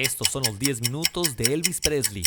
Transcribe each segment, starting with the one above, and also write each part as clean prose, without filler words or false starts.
Estos son los 10 minutos de Elvis Presley.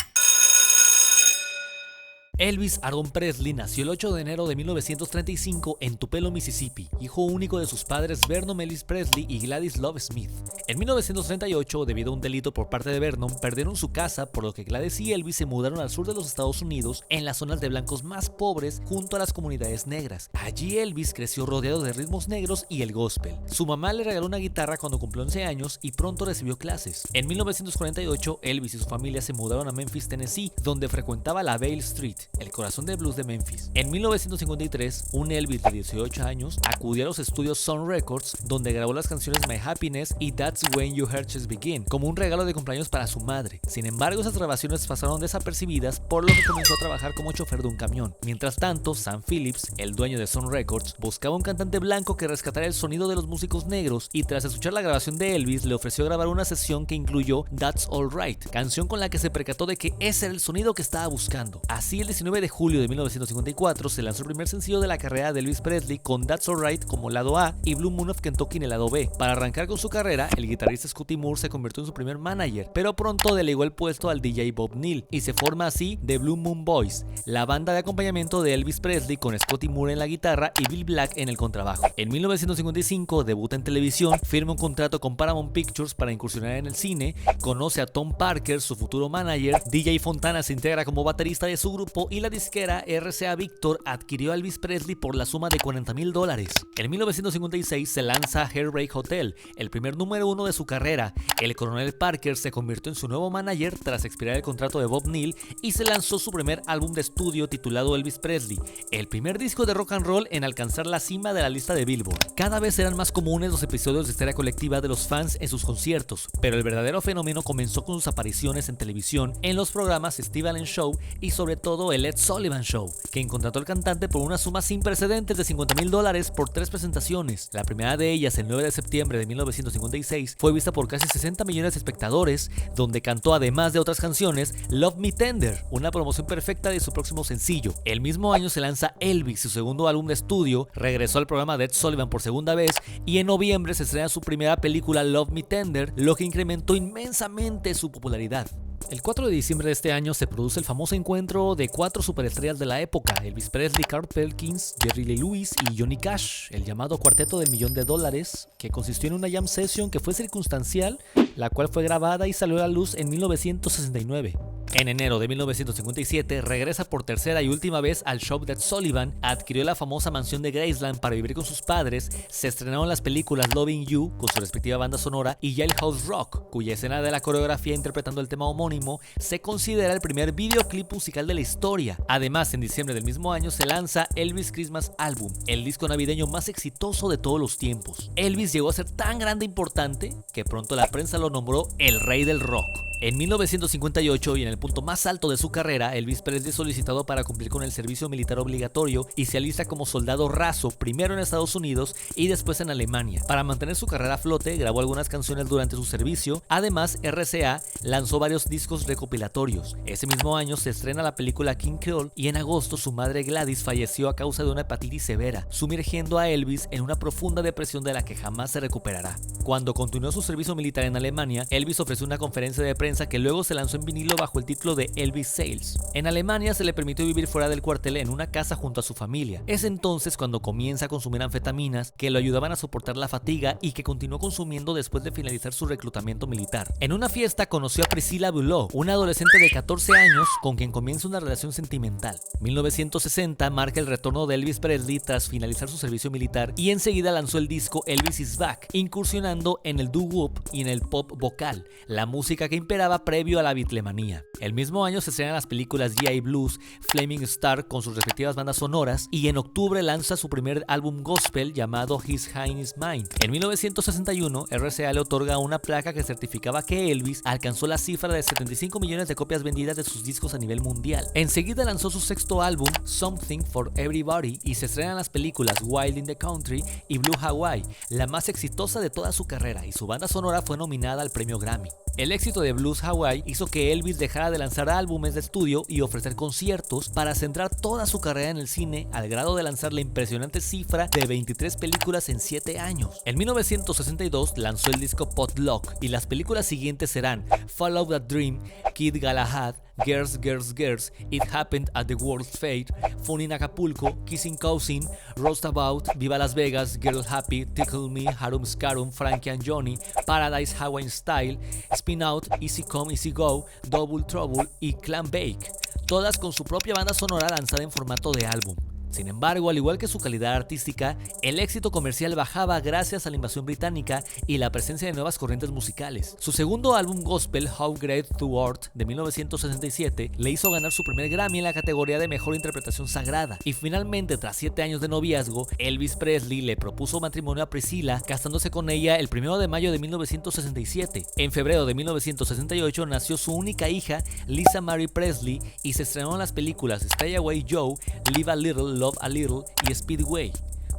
Elvis Aaron Presley nació el 8 de enero de 1935 en Tupelo, Mississippi, hijo único de sus padres Vernon Ellis Presley y Gladys Love Smith. En 1938, debido a un delito por parte de Vernon, perdieron su casa, por lo que Gladys y Elvis se mudaron al sur de los Estados Unidos, en las zonas de blancos más pobres, junto a las comunidades negras. Allí Elvis creció rodeado de ritmos negros y el gospel. Su mamá le regaló una guitarra cuando cumplió 11 años y pronto recibió clases. En 1948, Elvis y su familia se mudaron a Memphis, Tennessee, donde frecuentaba la Beale Street, el corazón del blues de Memphis. En 1953, un Elvis de 18 años acudió a los estudios Sun Records, donde grabó las canciones My Happiness y That's When Your Hurts Begin, como un regalo de cumpleaños para su madre. Sin embargo, esas grabaciones pasaron desapercibidas, por lo que comenzó a trabajar como chofer de un camión. Mientras tanto, Sam Phillips, el dueño de Sun Records, buscaba un cantante blanco que rescatara el sonido de los músicos negros, y tras escuchar la grabación de Elvis, le ofreció grabar una sesión que incluyó That's Alright, canción con la que se percató de que ese era el sonido que estaba buscando. Así, el 19 de julio de 1954 se lanzó el primer sencillo de la carrera de Elvis Presley, con That's Alright como lado A y Blue Moon of Kentucky en el lado B. Para arrancar con su carrera, el guitarrista Scotty Moore se convirtió en su primer manager, pero pronto delegó el puesto al DJ Bob Neal, y se forma así The Blue Moon Boys, la banda de acompañamiento de Elvis Presley, con Scotty Moore en la guitarra y Bill Black en el contrabajo. En 1955 debuta en televisión, firma un contrato con Paramount Pictures para incursionar en el cine, conoce a Tom Parker, su futuro manager. DJ Fontana se integra como baterista de su grupo y la disquera RCA Victor adquirió a Elvis Presley por la suma de $40,000. En 1956 se lanza Heartbreak Hotel, el primer número 1 de su carrera. El coronel Parker se convirtió en su nuevo manager tras expirar el contrato de Bob Neal, y se lanzó su primer álbum de estudio titulado Elvis Presley, el primer disco de rock and roll en alcanzar la cima de la lista de Billboard. Cada vez eran más comunes los episodios de histeria colectiva de los fans en sus conciertos, pero el verdadero fenómeno comenzó con sus apariciones en televisión en los programas Steve Allen Show y sobre todo el Ed Sullivan Show, quien contrató al cantante por una suma sin precedentes de $50,000 por 3 presentaciones. La primera de ellas, el 9 de septiembre de 1956, fue vista por casi 60 millones de espectadores, donde cantó, además de otras canciones, Love Me Tender, una promoción perfecta de su próximo sencillo. El mismo año se lanza Elvis, su segundo álbum de estudio, regresó al programa de Ed Sullivan por segunda vez, y en noviembre se estrena su primera película Love Me Tender, lo que incrementó inmensamente su popularidad. El 4 de diciembre de este año se produce el famoso encuentro de 4 superestrellas de la época: Elvis Presley, Carl Perkins, Jerry Lee Lewis y Johnny Cash, el llamado Cuarteto del Millón de Dólares, que consistió en una jam session que fue circunstancial, la cual fue grabada y salió a la luz en 1969. En enero de 1957 regresa por tercera y última vez al show de Ed Sullivan, adquirió la famosa mansión de Graceland para vivir con sus padres, se estrenaron las películas Loving You, con su respectiva banda sonora, y Jailhouse Rock, cuya escena de la coreografía interpretando el tema homónimo se considera el primer videoclip musical de la historia. Además, en diciembre del mismo año se lanza Elvis Christmas Album, el disco navideño más exitoso de todos los tiempos. Elvis llegó a ser tan grande e importante que pronto la prensa lo nombró el rey del rock. En 1958, y en el punto más alto de su carrera, Elvis Presley es solicitado para cumplir con el servicio militar obligatorio y se alista como soldado raso, primero en Estados Unidos y después en Alemania. Para mantener su carrera a flote, grabó algunas canciones durante su servicio. Además, RCA lanzó varios discos recopilatorios. Ese mismo año se estrena la película King Creole, y en agosto su madre Gladys falleció a causa de una hepatitis severa, sumergiendo a Elvis en una profunda depresión de la que jamás se recuperará. Cuando continuó su servicio militar en Alemania, Elvis ofreció una conferencia de prensa que luego se lanzó en vinilo bajo el título de Elvis Sales. En Alemania se le permitió vivir fuera del cuartel en una casa junto a su familia. Es entonces cuando comienza a consumir anfetaminas que lo ayudaban a soportar la fatiga y que continuó consumiendo después de finalizar su reclutamiento militar. En una fiesta conoció a Priscilla Beaulieu, una adolescente de 14 años con quien comienza una relación sentimental. 1960 marca el retorno de Elvis Presley tras finalizar su servicio militar, y enseguida lanzó el disco Elvis is Back, incursionando en el doo-wop y en el pop vocal, la música que imperaba previo a la Beatlemanía. El mismo año se estrenan las películas G.I. Blues, Flaming Star con sus respectivas bandas sonoras, y en octubre lanza su primer álbum gospel llamado His Highness Mine. En 1961, RCA le otorga una placa que certificaba que Elvis alcanzó la cifra de 75 millones de copias vendidas de sus discos a nivel mundial. Enseguida lanzó su sexto álbum, Something for Everybody, y se estrenan las películas Wild in the Country y Blue Hawaii, la más exitosa de toda su carrera, y su banda sonora fue nominada al premio Grammy. El éxito de Blues Hawaii hizo que Elvis dejara de lanzar álbumes de estudio y ofrecer conciertos para centrar toda su carrera en el cine, al grado de lanzar la impresionante cifra de 23 películas en 7 años. En 1962 lanzó el disco Potluck y las películas siguientes serán Follow That Dream, Kid Galahad, Girls, Girls, Girls, It Happened at the World's Fair, Fun in Acapulco, Kissing Cousin, Roastabout, Viva Las Vegas, Girl Happy, Tickle Me, Harum Scarum, Frankie and Johnny, Paradise Hawaiian Style, Spin Out, Easy Come, Easy Go, Double Trouble y Clam Bake, todas con su propia banda sonora lanzada en formato de álbum. Sin embargo, al igual que su calidad artística, el éxito comercial bajaba gracias a la invasión británica y la presencia de nuevas corrientes musicales. Su segundo álbum gospel, How Great Thou Art, de 1967, le hizo ganar su primer Grammy en la categoría de Mejor Interpretación Sagrada. Y finalmente, tras 7 años de noviazgo, Elvis Presley le propuso matrimonio a Priscilla, casándose con ella el 1 de mayo de 1967. En febrero de 1968 nació su única hija, Lisa Marie Presley, y se estrenaron las películas Stay Away Joe, Live a Little, Love a Little y Speedway.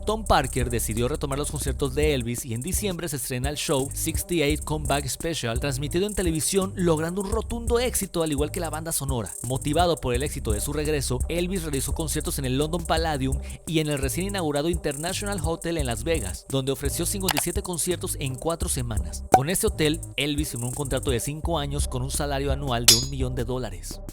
Tom Parker decidió retomar los conciertos de Elvis y en diciembre se estrena el show 68 Comeback Special, transmitido en televisión, logrando un rotundo éxito al igual que la banda sonora. Motivado por el éxito de su regreso, Elvis realizó conciertos en el London Palladium y en el recién inaugurado International Hotel en Las Vegas, donde ofreció 57 conciertos en 4 semanas. Con este hotel, Elvis firmó un contrato de 5 años con un salario anual de $1 millón.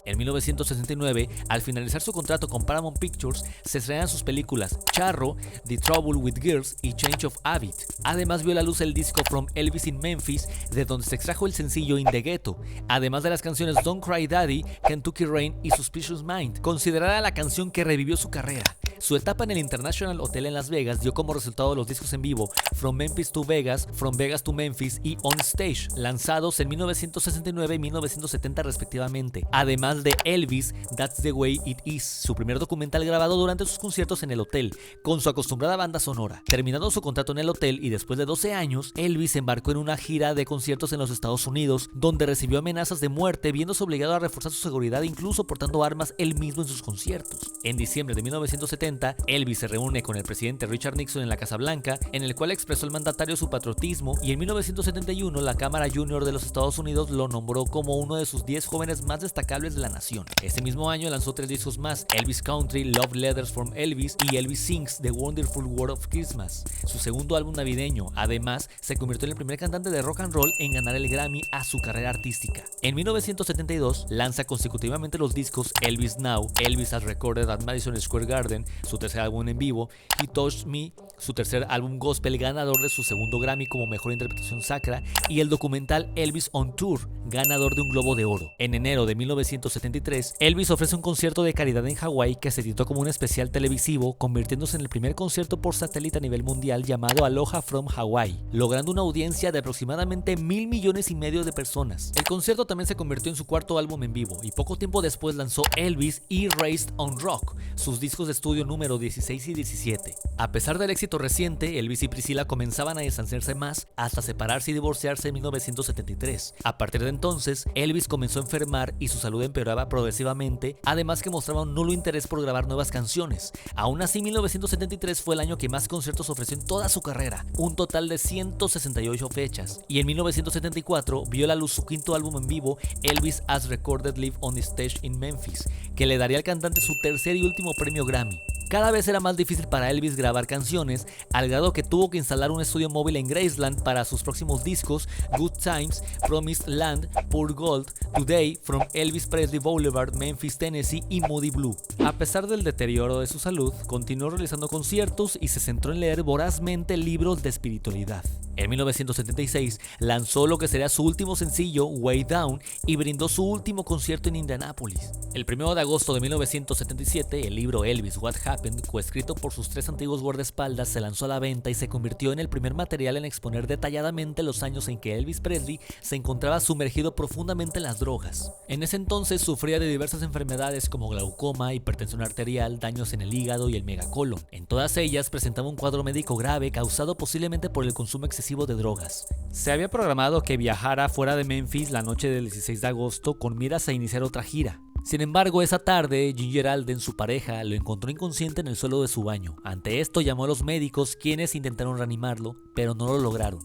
En 1969, al finalizar su contrato con Paramount Pictures, se estrenan sus películas Charro, The Trouble with Girls y Change of Habit. Además vio la luz el disco From Elvis in Memphis, de donde se extrajo el sencillo In the Ghetto, además de las canciones Don't Cry Daddy, Kentucky Rain y Suspicious Mind, considerada la canción que revivió su carrera. Su etapa en el International Hotel en Las Vegas dio como resultado los discos en vivo From Memphis to Vegas, From Vegas to Memphis y On Stage, lanzados en 1969 y 1970 respectivamente, además de Elvis, That's the Way It Is, su primer documental grabado durante sus conciertos en el hotel, con su acostumbrada banda sonora. Terminado su contrato en el hotel y después de 12 años, Elvis se embarcó en una gira de conciertos en los Estados Unidos, donde recibió amenazas de muerte, viéndose obligado a reforzar su seguridad incluso portando armas él mismo en sus conciertos. En diciembre de 1970, Elvis se reúne con el presidente Richard Nixon en la Casa Blanca, en el cual expresó el mandatario su patriotismo, y en 1971 la Cámara Junior de los Estados Unidos lo nombró como uno de sus 10 jóvenes más destacables de la nación. Ese mismo año lanzó 3 discos más: Elvis Country, Love Letters from Elvis y Elvis Sings The Wonderful World of Christmas, su segundo álbum navideño. Además, se convirtió en el primer cantante de rock and roll en ganar el Grammy a su carrera artística. En 1972 lanza consecutivamente los discos Elvis Now, Elvis as Recorded at Madison Square Garden, su tercer álbum en vivo, He Touched Me, su tercer álbum gospel ganador de su segundo Grammy como Mejor Interpretación Sacra, y el documental Elvis on Tour, ganador de un Globo de Oro. En enero de 1973, Elvis ofrece un concierto de caridad en Hawái que se editó como un especial televisivo, convirtiéndose en el primer concierto por satélite a nivel mundial llamado Aloha from Hawaii, logrando una audiencia de aproximadamente 1.5 millones de personas. El concierto también se convirtió en su cuarto álbum en vivo y poco tiempo después lanzó Elvis y Raised on Rock, sus discos de estudio número 16 y 17. A pesar del éxito reciente, Elvis y Priscilla comenzaban a distanciarse más hasta separarse y divorciarse en 1973. A partir de entonces, Elvis comenzó a enfermar y su salud empeoraba progresivamente, además que mostraba un nulo interés por grabar nuevas canciones. Aún así, 1973 fue el año que más conciertos ofreció en toda su carrera, un total de 168 fechas, y en 1974 vio la luz su quinto álbum en vivo, Elvis as Recorded Live on the Stage in Memphis, que le daría al cantante su tercer y último premio Grammy. Cada vez era más difícil para Elvis grabar canciones, al grado que tuvo que instalar un estudio móvil en Graceland para sus próximos discos Good Times, Promised Land, Poor Gold, Today, From Elvis Presley Boulevard, Memphis, Tennessee y Moody Blue. A pesar del deterioro de su salud, continuó realizando conciertos y se centró en leer vorazmente libros de espiritualidad. En 1976 lanzó lo que sería su último sencillo, Way Down, y brindó su último concierto en Indianápolis. El 1 de agosto de 1977, el libro Elvis What Happened, coescrito por sus 3 antiguos guardaespaldas, se lanzó a la venta y se convirtió en el primer material en exponer detalladamente los años en que Elvis Presley se encontraba sumergido profundamente en las drogas. En ese entonces sufría de diversas enfermedades como glaucoma, hipertensión arterial, daños en el hígado y el megacolon. En todas ellas presentaba un cuadro médico grave causado posiblemente por el consumo excesivo de drogas. Se había programado que viajara fuera de Memphis la noche del 16 de agosto con miras a iniciar otra gira. Sin embargo, esa tarde, Ginger Alden, su pareja, lo encontró inconsciente en el suelo de su baño. Ante esto llamó a los médicos, quienes intentaron reanimarlo, pero no lo lograron.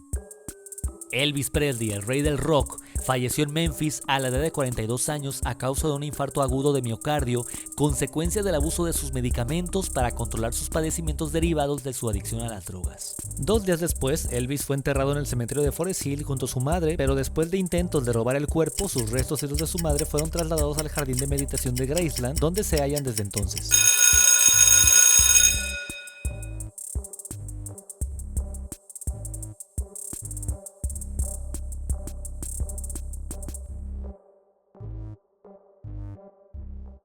Elvis Presley, el rey del rock, falleció en Memphis a la edad de 42 años a causa de un infarto agudo de miocardio, consecuencia del abuso de sus medicamentos para controlar sus padecimientos derivados de su adicción a las drogas. 2 días después, Elvis fue enterrado en el cementerio de Forest Hill junto a su madre, pero después de intentos de robar el cuerpo, sus restos y los de su madre fueron trasladados al jardín de meditación de Graceland, donde se hallan desde entonces.